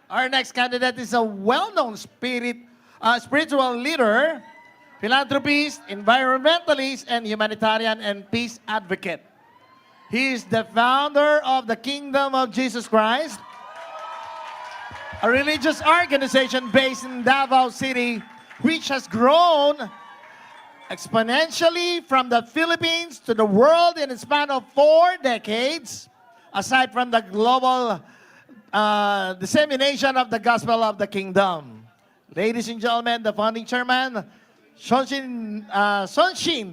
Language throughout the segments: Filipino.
Our next candidate is a well-known spiritual leader, philanthropist, environmentalist, and humanitarian and peace advocate. He is the founder of the Kingdom of Jesus Christ, a religious organization based in Davao City, which has grown exponentially from the Philippines to the world in a span of 4 decades, aside from the global dissemination of the gospel of the kingdom. Ladies and gentlemen, the founding chairman, Sonshin,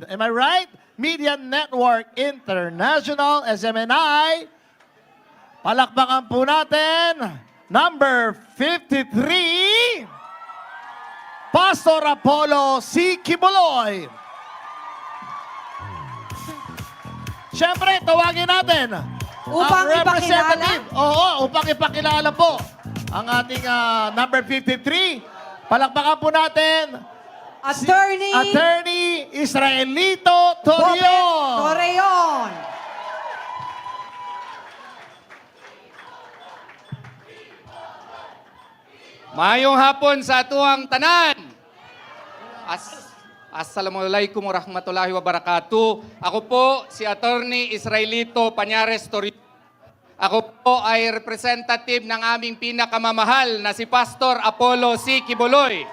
am I right? Media Network International, SMNI. Palakpakan po natin, number 53, Pastor Apollo C. Kibuloy. Siyempre, tawagin natin Upang ang representative. Oo, upang ipakilala po ang ating number 53. Palakpakan po natin, Attorney Israelito Torreon. Torreon. Mayong hapon sa atuang tanan. Assalamualaikum warahmatullahi wabarakatuh. Ako po si Attorney Israelito Pañares Torreon. Ako po ay representative ng aming pinakamamahal na si Pastor Apollo C. Kibuloy.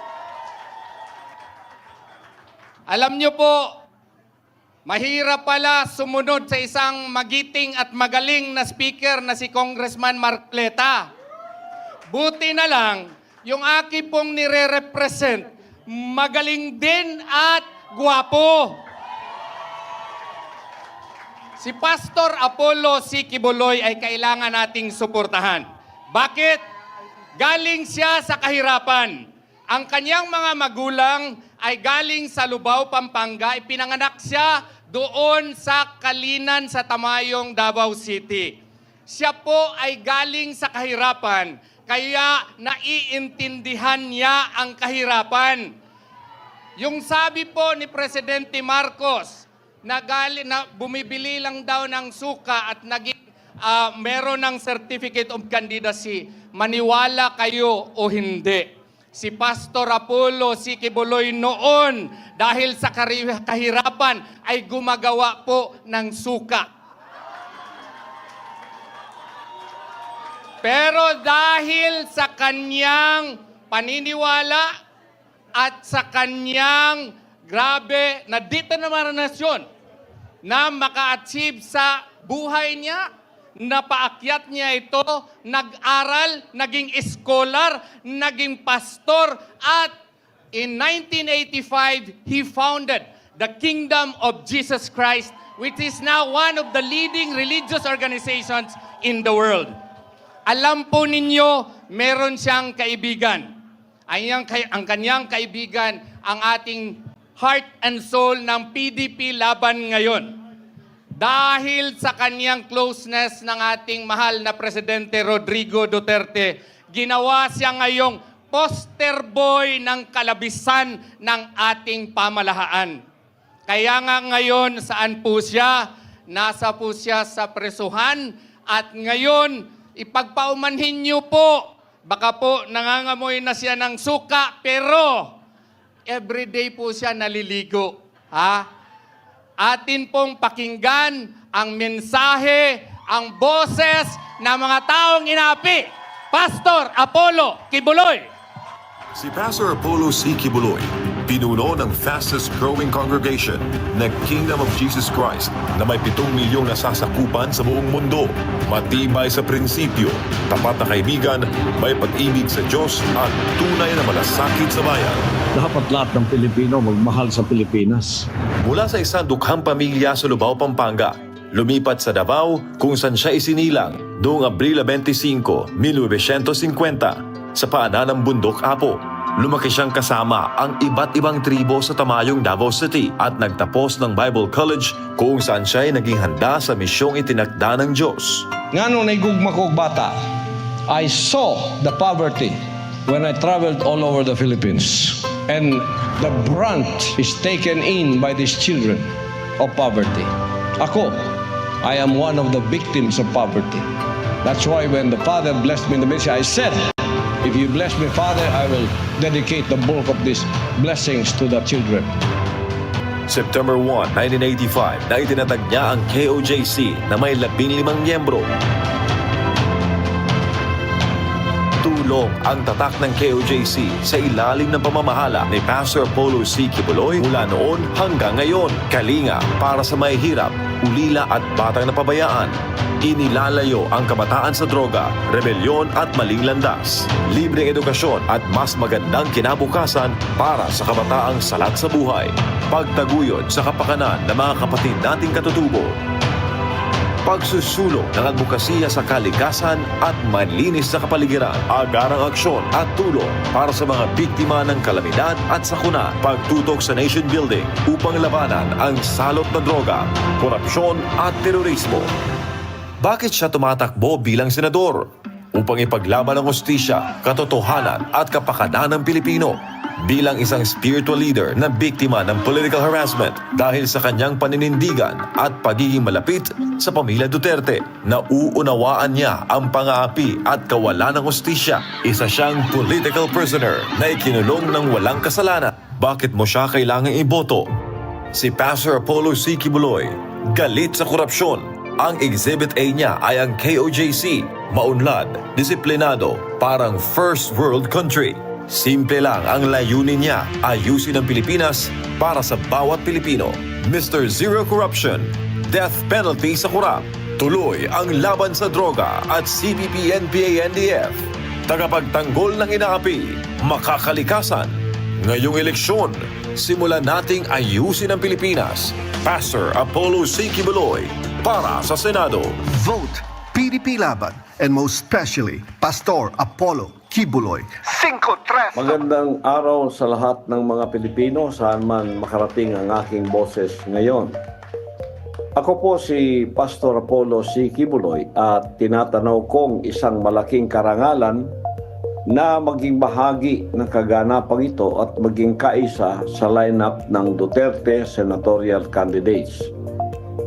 Alam niyo po, mahirap pala sumunod sa isang magiting at magaling na speaker na si Congressman Marcoleta. Buti na lang, yung aki pong nire-represent, magaling din at gwapo. Si Pastor Apollo C. Kibuloy ay kailangan nating suportahan. Bakit? Galing siya sa kahirapan. Ang kanyang mga magulang ay galing sa Lubao, Pampanga. Ipinanganak siya doon sa Kalinan sa Tamayong, Davao City. Siya po ay galing sa kahirapan. Kaya naiintindihan niya ang kahirapan. Yung sabi po ni Presidente Marcos na bumibili lang daw ng suka at meron ng Certificate of Candidacy, maniwala kayo o hindi. Si Pastor Apollo C. Kibuloy noon, dahil sa kahirapan, ay gumagawa po ng suka. Pero dahil sa kanyang paniniwala at sa kanyang grabe na determinasyon na maka-achieve sa buhay niya, napaakyat niya ito, nag-aral, naging scholar, naging pastor, at in 1985, he founded the Kingdom of Jesus Christ, which is now one of the leading religious organizations in the world. Alam po ninyo, meron siyang kaibigan. Ang kanyang kaibigan, ang ating heart and soul ng PDP laban ngayon. Dahil sa kanyang closeness ng ating mahal na Presidente Rodrigo Duterte, ginawa siya ngayong poster boy ng kalabisan ng ating pamahalaan. Kaya nga ngayon, saan po siya? Nasa po siya sa presuhan, at ngayon, ipagpaumanhin niyo po, baka po nangangamoy na siya ng suka, pero everyday po siya naliligo. Atin pong pakinggan ang mensahe, ang boses ng mga taong inaapi. Pastor Apollo Kibuloy. Si Pastor Apollo C. Kibuloy, pinuno ng fastest growing congregation na Kingdom of Jesus Christ na may 7 milyong nasasakupan sa buong mundo. Matibay sa prinsipyo, tapat na kaibigan, may pag-ibig sa Diyos at tunay na malasakit sa bayan. Dapat lahat ng Pilipino magmahal sa Pilipinas. Mula sa isang dukhang pamilya sa Lubao, Pampanga, lumipat sa Davao kung saan siya isinilang noong Abril 25, 1950 sa paanan ng Bundok, Apo. Lumaki siyang kasama ang iba't ibang tribo sa Tamayong, Davao City at nagtapos ng Bible College kung saan siya ay naging handa sa misyong itinakda ng Diyos. Nga nung naigugma kong bata, I saw the poverty when I traveled all over the Philippines. And the brunt is taken in by these children of poverty. Ako, I am one of the victims of poverty. That's why when the Father blessed me in the ministry, I said, you bless me, Father, I will dedicate the bulk of these blessings to the children. September 1, 1985 na itinatag niya ang KOJC na may 15 miyembro. Tulong ang tatak ng KOJC sa ilalim ng pamamahala ni Pastor Apollo C. Kibuloy mula noon hanggang ngayon. Kalinga para sa mahihirap, ulila at batang napabayaan. Inilalayo ang kabataan sa droga, rebelyon at maling landas. Libreng edukasyon at mas magandang kinabukasan para sa kabataang salat sa buhay. Pagtaguyod sa kapakanan ng mga kapatid nating katutubo. Pagsusulong ng advokasya sa kalikasan at malinis na kapaligiran, agarang aksyon at tulong para sa mga biktima ng kalamidad at sakuna, pagtutok sa nation building upang labanan ang salot na droga, korupsyon at terorismo. Bakit siya tumatakbo bilang senador? Upang ipaglaban ang hustisya, katotohanan at kapakanan ng Pilipino. Bilang isang spiritual leader na biktima ng political harassment dahil sa kanyang paninindigan at pagiging malapit sa pamilya Duterte, nauunawaan niya ang pang-aapi at kawalan ng hustisya. Isa siyang political prisoner na ikinulong ng walang kasalanan. Bakit mo siya kailangang iboto? Si Pastor Apollo C. Kibuloy, galit sa korupsyon. Ang Exhibit A niya ay ang KOJC, maunlad, disiplinado, parang first world country. Simple lang ang layunin niya, ayusin ang Pilipinas para sa bawat Pilipino. Mr. Zero Corruption, death penalty sa korap. Tuloy ang laban sa droga at CPP-NPA-NDF. Tagapagtanggol ng inaapi, makakalikasan. Ngayong eleksyon, simulan nating ayusin ang Pilipinas. Pastor Apollo C. Kibuloy para sa Senado. Vote PDP Laban, and most especially Pastor Apollo Kibuloy. 5-3. Magandang araw sa lahat ng mga Pilipino saan man makarating ang aking boses ngayon. Ako po si Pastor Apollo C. Kibuloy at tinatanaw kong isang malaking karangalan na maging bahagi ng kaganapang ito at maging kaisa sa lineup ng Duterte senatorial candidates.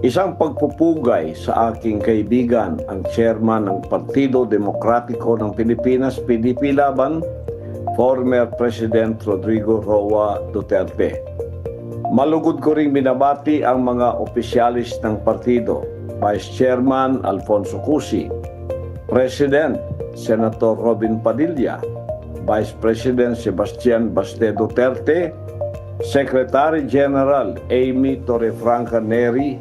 Isang pagpupugay sa aking kaibigan, ang chairman ng Partido Demokratiko ng Pilipinas, PDP Laban, former President Rodrigo Roa Duterte. Malugod ko ring binabati ang mga opisyalis ng partido, Vice Chairman Alfonso Cusi, President Senator Robin Padilla, Vice President Sebastian Baste Duterte, Secretary General Amy Torrefranca Neri,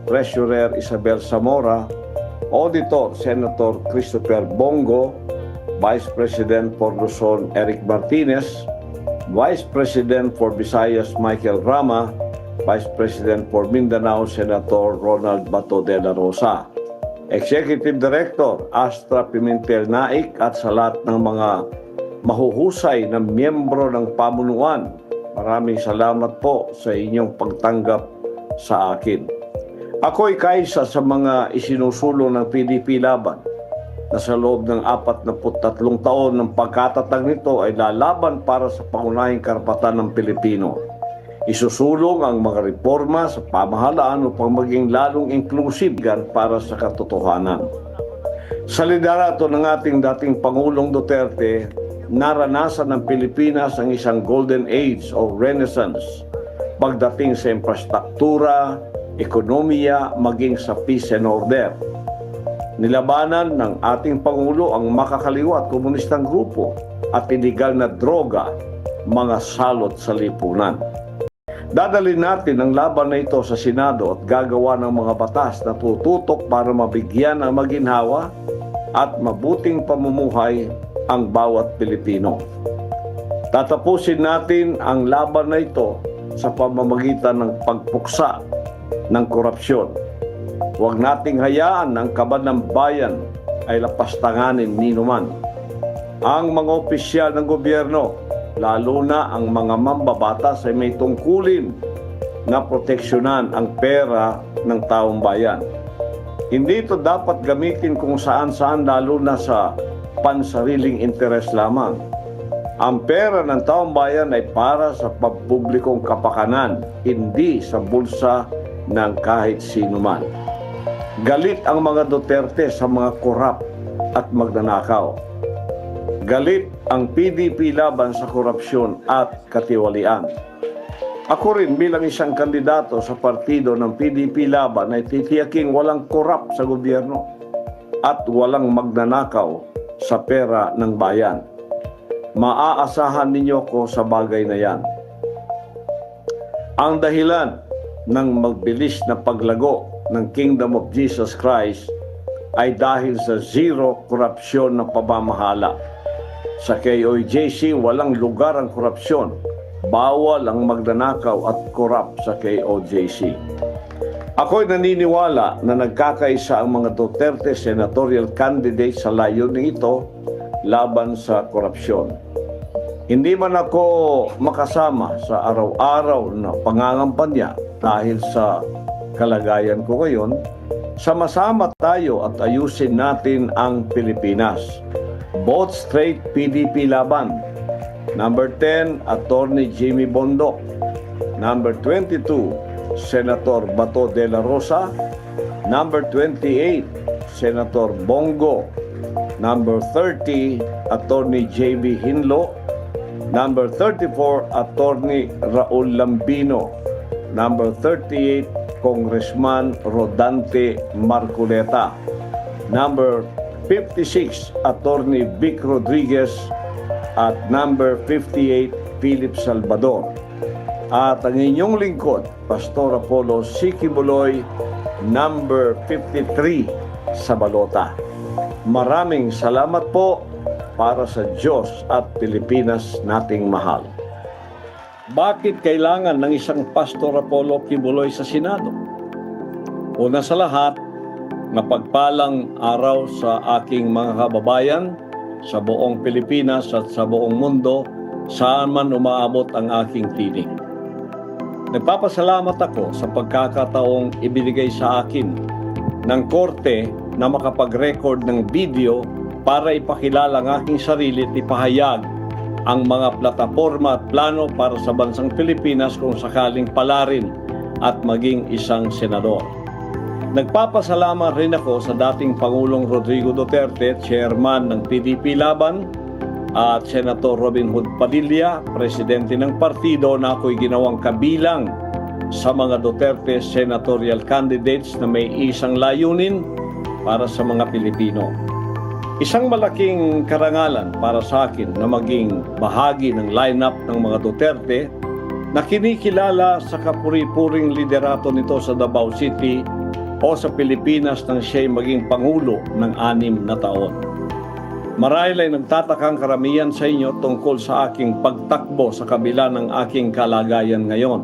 Treasurer Isabel Zamora, Auditor Senator Christopher Bongo, Vice President for Luzon Eric Martinez, Vice President for Visayas Michael Rama, Vice President for Mindanao Senator Ronald Bato de la Rosa, Executive Director Astra Pimentel Naik at sa lahat ng mga mahuhusay na miyembro ng pamunuan. Maraming salamat po sa inyong pagtanggap sa akin. Ako'y kaisa sa mga isinusulong ng PDP Laban na sa loob ng 43 taon ng pagkatatag nito ay lalaban para sa pangunahing karapatan ng Pilipino. Isusulong ang mga reforma sa pamahalaan upang maging lalong inclusive para sa katotohanan. Sa liderato ng ating dating Pangulong Duterte, naranasan ng Pilipinas ang isang golden age o renaissance pagdating sa infrastruktura, ekonomiya, maging sa peace and order. Nilabanan ng ating Pangulo ang makakaliwa at komunistang grupo at iligal na droga, mga salot sa lipunan. Dadalhin natin ang laban na ito sa Senado at gagawa ng mga batas na tututok para mabigyan ng maginhawa at mabuting pamumuhay ang bawat Pilipino. Tatapusin natin ang laban na ito sa pamamagitan ng pagpuksa ng korupsyon. Huwag nating hayaan na ang kaban ng bayan ay lapastanganin ninuman. Ang mga opisyal ng gobyerno, lalo na ang mga mambabatas, ay may tungkulin na proteksyonan ang pera ng taong bayan. Hindi ito dapat gamitin kung saan-saan, lalo na sa pansariling interes lamang. Ang pera ng taong bayan ay para sa pampublikong kapakanan, hindi sa bulsa ng kahit sino man. Galit ang mga Duterte sa mga korap at magnanakaw. galit ang PDP laban sa korupsyon at katiwalian. Ako rin bilang isang kandidato sa partido ng PDP laban ay titiyaking walang korap sa gobyerno at walang magnanakaw sa pera ng bayan. Maaasahan ninyo ko sa bagay na yan. Ang dahilan ng magbilis na paglago ng Kingdom of Jesus Christ ay dahil sa zero korupsyon na pamamahala. Sa KOJC, walang lugar ang korupsyon. Bawal ang magnanakaw at korap sa KOJC. Ako'y naniniwala na nagkakaisa ang mga Duterte senatorial candidates sa layuning ito laban sa korupsyon. Hindi man ako makasama sa araw-araw na pangangampanya dahil sa kalagayan ko ngayon, sama-sama tayo at ayusin natin ang Pilipinas. Both straight PDP laban. Number 10, Attorney Jimmy Bondoc. Number 22, Senator Bato de la Rosa. Number 28, Senator Bongo. Number 30, Attorney J.B. Hinlo. Number 34, Attorney Raul Lambino. Number 38, Congressman Rodante Marculeta. Number 56, Attorney Vic Rodriguez. At number 58, Philip Salvador. At ang inyong lingkod, Pastor Apollo C. Kibuloy, number 53 sa balota. Maraming salamat po para sa Diyos at Pilipinas nating mahal. Bakit kailangan ng isang Pastor Apollo Kibuloy sa Senado? Una sa lahat, mapagpalang araw sa aking mga kababayan sa buong Pilipinas at sa buong mundo saan man umaabot ang aking tinig. Nagpapasalamat ako sa pagkakataong ibinigay sa akin ng korte na makapag-record ng video para ipakilala ang aking sarili at ipahayag ang mga plataforma at plano para sa bansang Pilipinas kung sakaling palarin at maging isang senador. Nagpapasalamat rin ako sa dating Pangulong Rodrigo Duterte, chairman ng PDP Laban, at Senator Robin Hood Padilla, presidente ng partido na ako'y ginawang kabilang sa mga Duterte senatorial candidates na may isang layunin para sa mga Pilipino. Isang malaking karangalan para sa akin na maging bahagi ng lineup ng mga Duterte na kinikilala sa kapuri-puring liderato nito sa Davao City o sa Pilipinas nang siya'y maging Pangulo ng 6 na taon. Marahil ay nagtatakang karamihan sa inyo tungkol sa aking pagtakbo sa kabila ng aking kalagayan ngayon.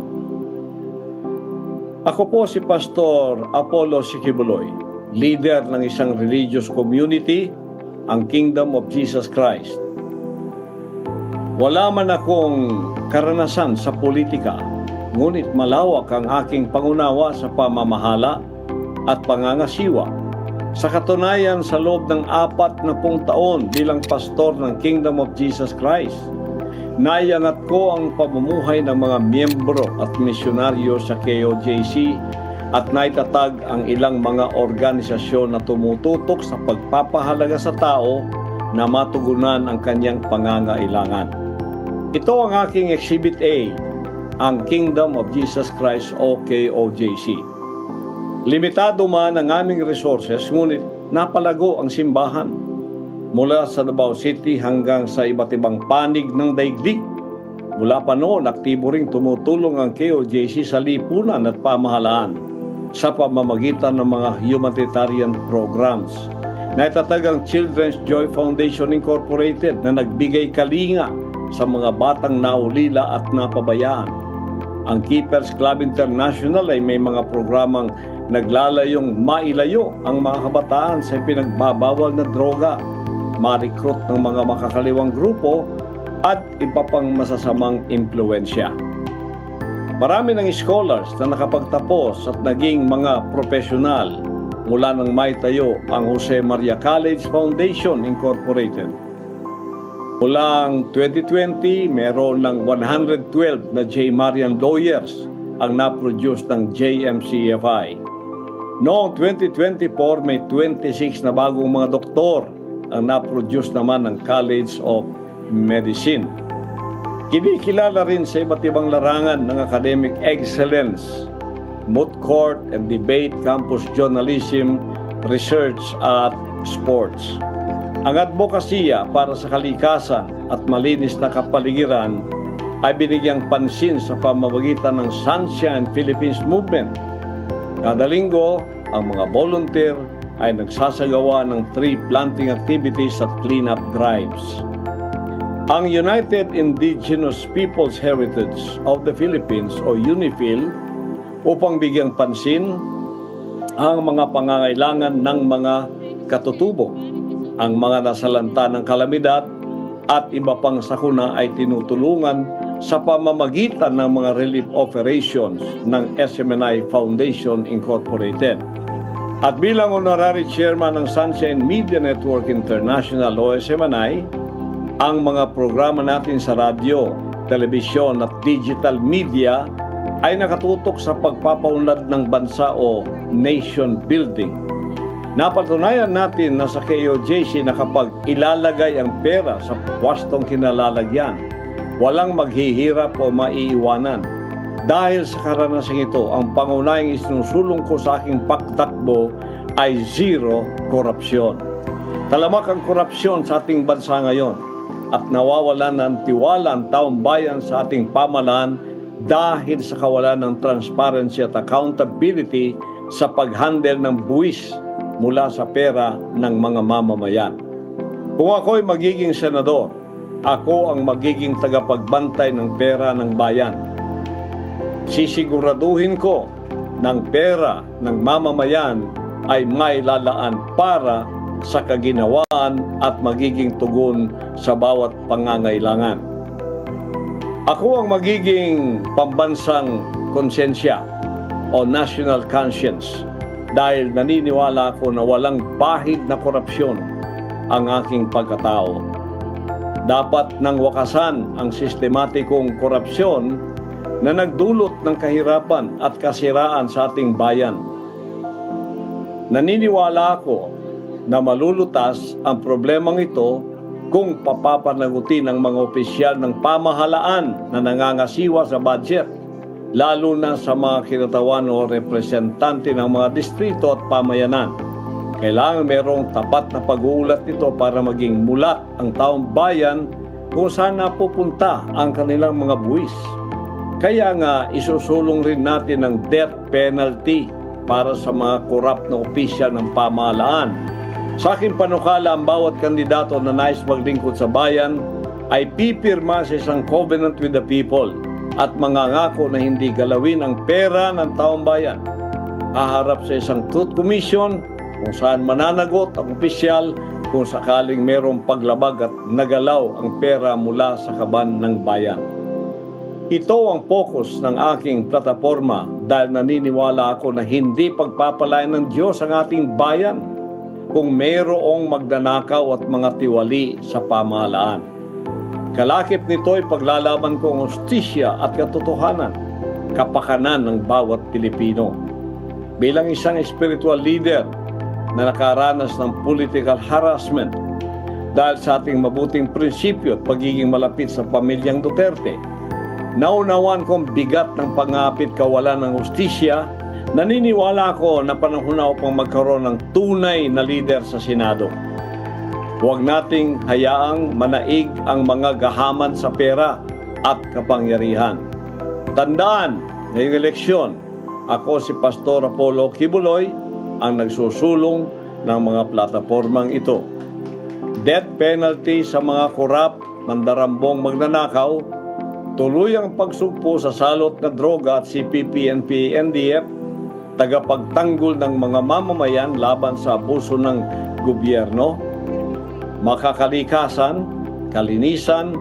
Ako po si Pastor Apollo C. Kibuloy, leader ng isang religious community, ang Kingdom of Jesus Christ. Wala man akong karanasan sa politika, ngunit malawak ang aking pangunawa sa pamamahala at pangangasiwa. Sa katunayan, sa loob ng 40 taon bilang pastor ng Kingdom of Jesus Christ, naiangat ko ang pamumuhay ng mga miyembro at misyonaryo sa KOJC at naitatag ang ilang mga organisasyon na tumututok sa pagpapahalaga sa tao na matugunan ang kanyang pangangailangan. Ito ang aking Exhibit A, ang Kingdom of Jesus Christ o KOJC. Limitado man ang aming resources, ngunit napalago ang simbahan mula sa Davao City hanggang sa iba't ibang panig ng daigdig. Mula pa noon, aktibo ring tumutulong ang KOJC sa lipunan at pamahalaan sa pamamagitan ng mga humanitarian programs. Naitatag ang Children's Joy Foundation Incorporated na nagbigay kalinga sa mga batang naulila at napabayaan. Ang Keepers Club International ay may mga programang naglalayong mailayo ang mga kabataan sa pinagbabawal na droga, ma-recruit ng mga makakaliwang grupo at iba pang masasamang impluensya. Marami ng scholars na nakapagtapos at naging mga profesional mula nang maitayo ang Jose Maria College Foundation Incorporated. Mulang 2020, meron ng 112 na J. Marian lawyers ang na-produce ng JMCFI. Noong 2024, may 26 na bagong mga doktor ang na-produce naman ng College of Medicine. Kinikilala rin sa iba't ibang larangan ng academic excellence, moot court and debate, campus journalism, research at sports. Ang advokasya para sa kalikasan at malinis na kapaligiran ay binigyang pansin sa pamamagitan ng Sunshine Philippines Movement. Kada linggo, ang mga volunteer ay nagsasagawa ng tree planting activities at cleanup drives. Ang United Indigenous Peoples Heritage of the Philippines o UNIFIL upang bigyang pansin ang mga pangangailangan ng mga katutubo, ang mga nasalanta ng kalamidad at iba pang sakuna ay tinutulungan sa pamamagitan ng mga relief operations ng SMNI Foundation Incorporated. At bilang honorary chairman ng Sunshine Media Network International o SMNI, ang mga programa natin sa radyo, telebisyon at digital media ay nakatutok sa pagpapaunlad ng bansa o nation building. Napatunayan natin na sa KOJC na kapag ilalagay ang pera sa wastong kinalalagyan, walang maghihirap o maiiwanan. Dahil sa karanasang ito, ang pangunahing isinusulong ko sa aking pagtakbo ay zero korupsyon. Talamak ang korupsyon sa ating bansa ngayon at nawawalan ng tiwala ang taong bayan sa ating pamahalaan dahil sa kawalan ng transparency at accountability sa pag-handle ng buwis mula sa pera ng mga mamamayan. Kung ako'y magiging senador, ako ang magiging tagapagbantay ng pera ng bayan. Sisiguraduhin ko ng pera ng mamamayan ay mailalaan para sa kaginawaan at magiging tugon sa bawat pangangailangan. Ako ang magiging pambansang konsensya o national conscience dahil naniniwala ako na walang bahid na korupsyon ang aking pagkatao. Dapat nang wakasan ang sistematikong korupsyon na nagdulot ng kahirapan at kasiraan sa ating bayan. Naniniwala ako na malulutas ang problemang ito kung papapanagutin ng mga opisyal ng pamahalaan na nangangasiwa sa budget, lalo na sa mga kinatawan o representante ng mga distrito at pamayanan. Kailangan merong tapat na pag-uulat nito para maging mulat ang taong bayan kung saan napupunta ang kanilang mga buwis. Kaya nga isusulong rin natin ng death penalty para sa mga korap na opisyal ng pamahalaan. Sa aking panukala, ang bawat kandidato na nais maglingkod sa bayan ay pipirma sa isang covenant with the people at mangangako na hindi galawin ang pera ng taong bayan. Haharap sa isang truth commission kung saan mananagot ang opisyal kung sakaling merong paglabag at nagalaw ang pera mula sa kaban ng bayan. Ito ang focus ng aking plataforma dahil naniniwala ako na hindi pagpapalain ng Diyos ang ating bayan kung mayroong magnanakaw at mga tiwali sa pamahalaan. Kalakip nito ay paglalaban ko ang hustisya at katotohanan, kapakanan ng bawat Pilipino. Bilang isang spiritual leader na nakaranas ng political harassment dahil sa ating mabuting prinsipyo at pagiging malapit sa pamilyang Duterte, naunawan kong bigat ng pangapit kawalan ng hustisya. Naniniwala ako na panahon na upang magkaroon ng tunay na leader sa Senado. Huwag nating hayaang manaig ang mga gahaman sa pera at kapangyarihan. Tandaan, ngayong eleksyon, ako si Pastor Apollo Kibuloy ang nagsusulong ng mga platapormang ito. Death penalty sa mga korap, mandarambong magnanakaw, tuluyang pagsugpo sa salot na droga at CPP, NPA, NDF, tagapagtanggol ng mga mamamayan laban sa abuso ng gobyerno, makakalikasan, kalinisan,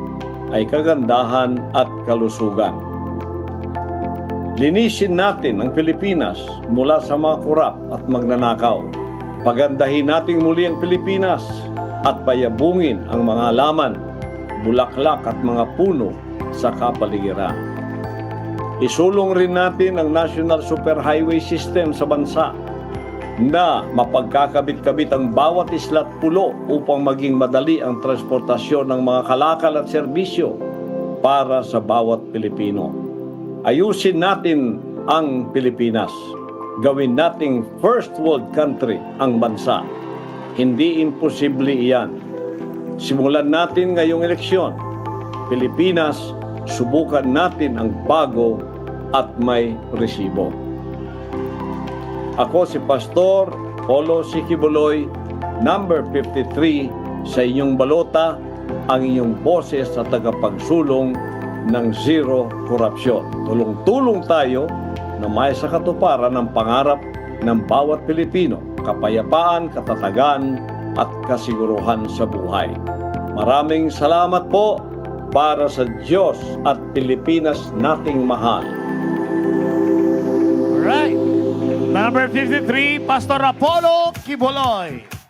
ay kagandahan at kalusugan. Linisin natin ang Pilipinas mula sa mga korap at magnanakaw. Pagandahin natin muli ang Pilipinas at payabungin ang mga halaman, bulaklak at mga puno sa kapaligiran. Isulong rin natin ang National Superhighway System sa bansa na mapagkakabit-kabit ang bawat isla at pulo upang maging madali ang transportasyon ng mga kalakal at serbisyo para sa bawat Pilipino. Ayusin natin ang Pilipinas. Gawin nating first world country ang bansa. Hindi imposible iyan. Simulan natin ngayong eleksyon. Pilipinas, subukan natin ang bago at may resibo. Ako si Pastor Polo C. Kibuloy, number 53 sa inyong balota, ang inyong boses sa tagapagsulong ng zero korupsyon. Tulong-tulong tayo na may sa katuparan ng pangarap ng bawat Pilipino, kapayapaan, katatagan at kasiguruhan sa buhay. Maraming salamat po para sa Diyos at Pilipinas nating mahal. Right. Number 53, Pastor Apollo Kibuloy.